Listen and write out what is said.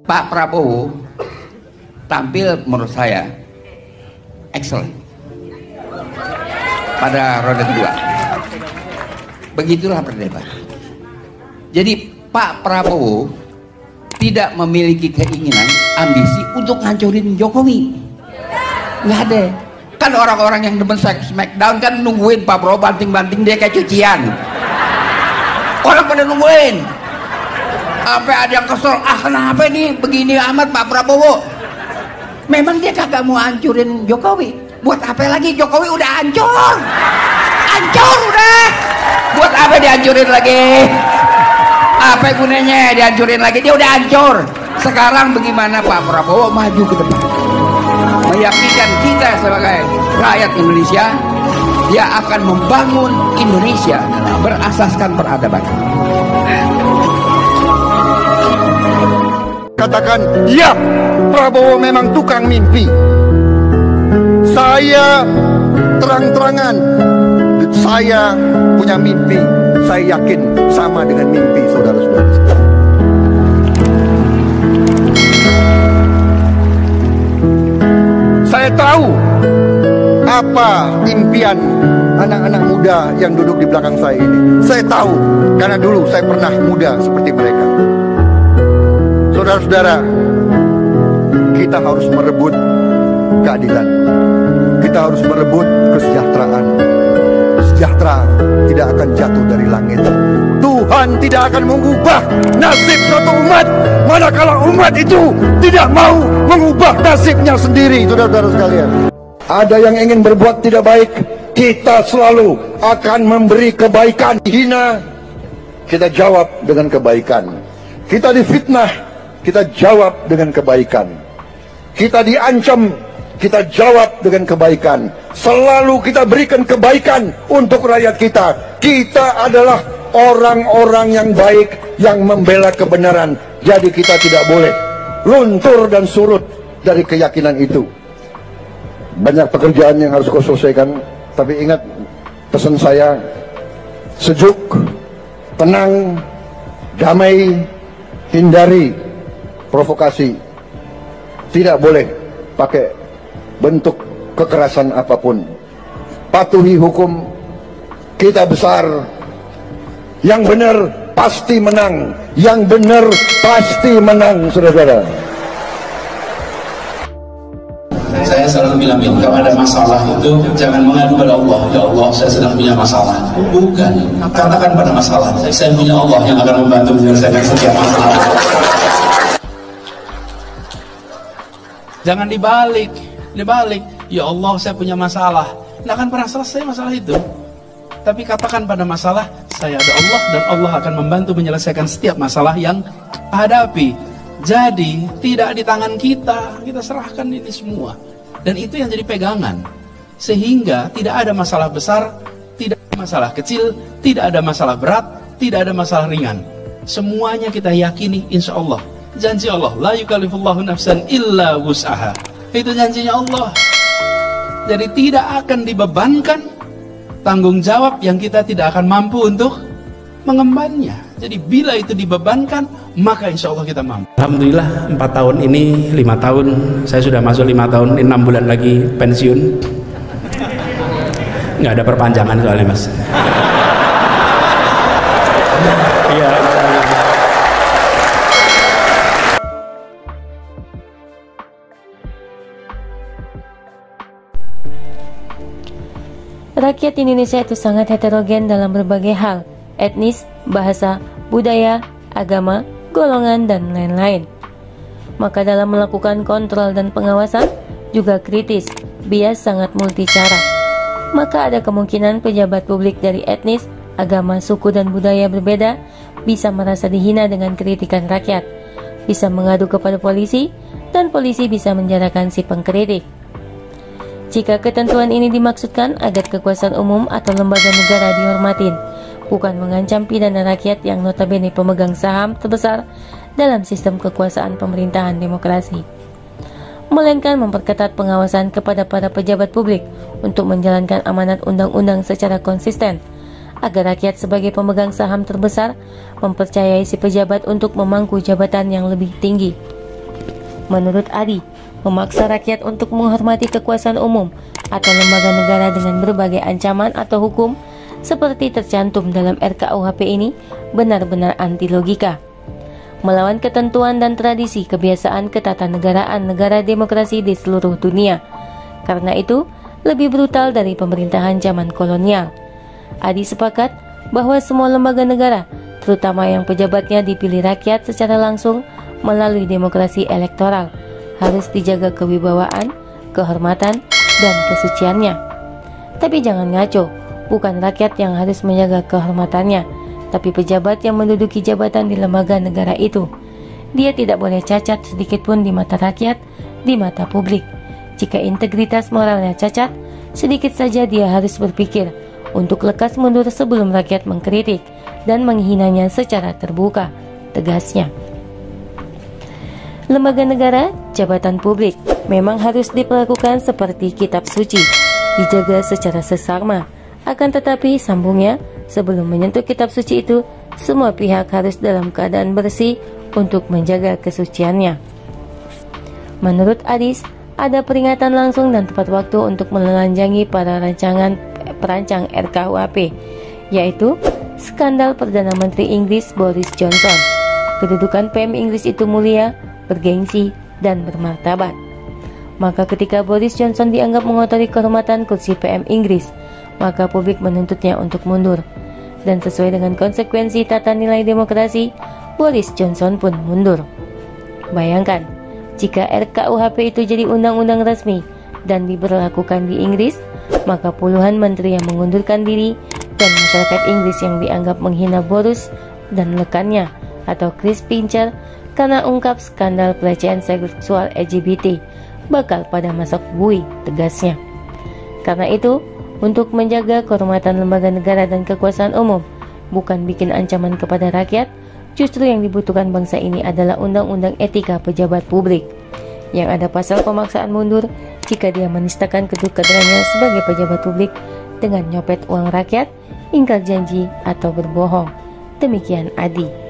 Pak Prabowo tampil menurut saya excellent pada roda kedua. Begitulah perdebatan. Jadi Pak Prabowo tidak memiliki keinginan, ambisi untuk ngancurin Jokowi. Nggak ada. Kan orang-orang yang demen smackdown kan nungguin Pak Prabowo banting-banting dia kayak cucian. Orang pada nungguin. Sampai ada yang kesel, kenapa nih begini amat Pak Prabowo? Memang dia kagak mau hancurin Jokowi. Buat apa lagi? Jokowi udah hancur. Hancur udah. Buat apa dihancurin lagi? Apa gunanya dihancurin lagi? Dia udah hancur. Sekarang bagaimana Pak Prabowo maju ke depan, meyakinkan kita sebagai rakyat Indonesia, dia akan membangun Indonesia berasaskan peradaban. Katakan, ya, Prabowo memang tukang mimpi. Saya terang-terangan, saya punya mimpi. Saya yakin sama dengan mimpi saudara-saudara. Saya tahu apa impian anak-anak muda yang duduk di belakang saya ini. Saya tahu, karena dulu saya pernah muda seperti mereka. Saudara-saudara, kita harus merebut keadilan. Kita harus merebut kesejahteraan. Sejahtera tidak akan jatuh dari langit. Tuhan tidak akan mengubah nasib suatu umat manakala umat itu tidak mau mengubah nasibnya sendiri. Saudara-saudara sekalian, ada yang ingin berbuat tidak baik, kita selalu akan memberi kebaikan. Hina, kita jawab dengan kebaikan. Kita difitnah, kita jawab dengan kebaikan. Kita diancam, kita jawab dengan kebaikan. Selalu kita berikan kebaikan untuk rakyat kita. Kita adalah orang-orang yang baik, yang membela kebenaran. Jadi kita tidak boleh luntur dan surut dari keyakinan itu. Banyak pekerjaan yang harus kau selesaikan, tapi ingat pesan saya: sejuk, tenang, damai, hindari provokasi. Tidak boleh pakai bentuk kekerasan apapun. Patuhi hukum. Kita besar. Yang benar pasti menang. Yang benar pasti menang, saudara-saudara. Saya selalu bilang, kalau ada masalah itu jangan mengadu pada Allah. Ya Allah, saya sedang punya masalah. Bukan, katakan pada masalah, saya punya Allah yang akan membantu menyelesaikan setiap masalah. Jangan dibalik. Ya Allah, saya punya masalah. Nggak akan pernah selesai masalah itu. Tapi katakan pada masalah, saya ada Allah dan Allah akan membantu menyelesaikan setiap masalah yang hadapi. Jadi tidak di tangan kita, kita serahkan ini semua. Dan itu yang jadi pegangan. Sehingga tidak ada masalah besar, tidak ada masalah kecil, tidak ada masalah berat, tidak ada masalah ringan. Semuanya kita yakini insya Allah. Janji Allah, la yukallifullahu nafsan illa wus'aha. Itu janjinya Allah. Jadi tidak akan dibebankan tanggung jawab yang kita tidak akan mampu untuk mengembannya. Jadi bila itu dibebankan, maka insya Allah kita mampu. Alhamdulillah 4 tahun ini, 5 tahun, saya sudah masuk 5 tahun, 6 bulan lagi pensiun. Nggak ada perpanjangan soalnya mas. Iya. Rakyat Indonesia itu sangat heterogen dalam berbagai hal, etnis, bahasa, budaya, agama, golongan, dan lain-lain. Maka dalam melakukan kontrol dan pengawasan juga kritis, bias sangat multicara. Maka ada kemungkinan pejabat publik dari etnis, agama, suku, dan budaya berbeda bisa merasa dihina dengan kritikan rakyat, bisa mengadu kepada polisi, dan polisi bisa menjarakan si pengkritik. Jika ketentuan ini dimaksudkan agar kekuasaan umum atau lembaga negara dihormatin, bukan mengancam pidana rakyat yang notabene pemegang saham terbesar dalam sistem kekuasaan pemerintahan demokrasi, melainkan memperketat pengawasan kepada para pejabat publik untuk menjalankan amanat undang-undang secara konsisten, agar rakyat sebagai pemegang saham terbesar mempercayai si pejabat untuk memangku jabatan yang lebih tinggi. Menurut Adi, memaksa rakyat untuk menghormati kekuasaan umum atau lembaga negara dengan berbagai ancaman atau hukum seperti tercantum dalam RKUHP ini benar-benar anti logika, melawan ketentuan dan tradisi kebiasaan ketatanegaraan negara demokrasi di seluruh dunia. Karena itu, lebih brutal dari pemerintahan zaman kolonial. Adi sepakat bahwa semua lembaga negara, terutama yang pejabatnya dipilih rakyat secara langsung melalui demokrasi elektoral, harus dijaga kewibawaan, kehormatan, dan kesuciannya. Tapi jangan ngaco, bukan rakyat yang harus menjaga kehormatannya, tapi pejabat yang menduduki jabatan di lembaga negara itu. Dia tidak boleh cacat sedikitpun di mata rakyat, di mata publik. Jika integritas moralnya cacat, sedikit saja dia harus berpikir untuk lekas mundur sebelum rakyat mengkritik dan menghinanya secara terbuka, tegasnya. Lembaga negara, jabatan publik, memang harus diperlakukan seperti kitab suci, dijaga secara seksama. Akan tetapi, sambungnya, sebelum menyentuh kitab suci itu, semua pihak harus dalam keadaan bersih untuk menjaga kesuciannya. Menurut Adis, ada peringatan langsung dan tepat waktu untuk menelanjangi para perancang RKUHP, yaitu skandal Perdana Menteri Inggris Boris Johnson. Kedudukan PM Inggris itu mulia, bergengsi, dan bermartabat. Maka ketika Boris Johnson dianggap mengotori kehormatan kursi PM Inggris, maka publik menuntutnya untuk mundur. Dan sesuai dengan konsekuensi tata nilai demokrasi, Boris Johnson pun mundur. Bayangkan, jika RKUHP itu jadi undang-undang resmi dan diberlakukan di Inggris, maka puluhan menteri yang mengundurkan diri dan masyarakat Inggris yang dianggap menghina Boris dan rekannya atau Chris Pincher karena ungkap skandal pelecehan seksual LGBT bakal pada masuk bui, tegasnya. Karena itu, untuk menjaga kehormatan lembaga negara dan kekuasaan umum, bukan bikin ancaman kepada rakyat, justru yang dibutuhkan bangsa ini adalah undang-undang etika pejabat publik yang ada pasal pemaksaan mundur jika dia menistakan kedudukannya sebagai pejabat publik dengan nyopet uang rakyat, ingkar janji, atau berbohong. Demikian Adi.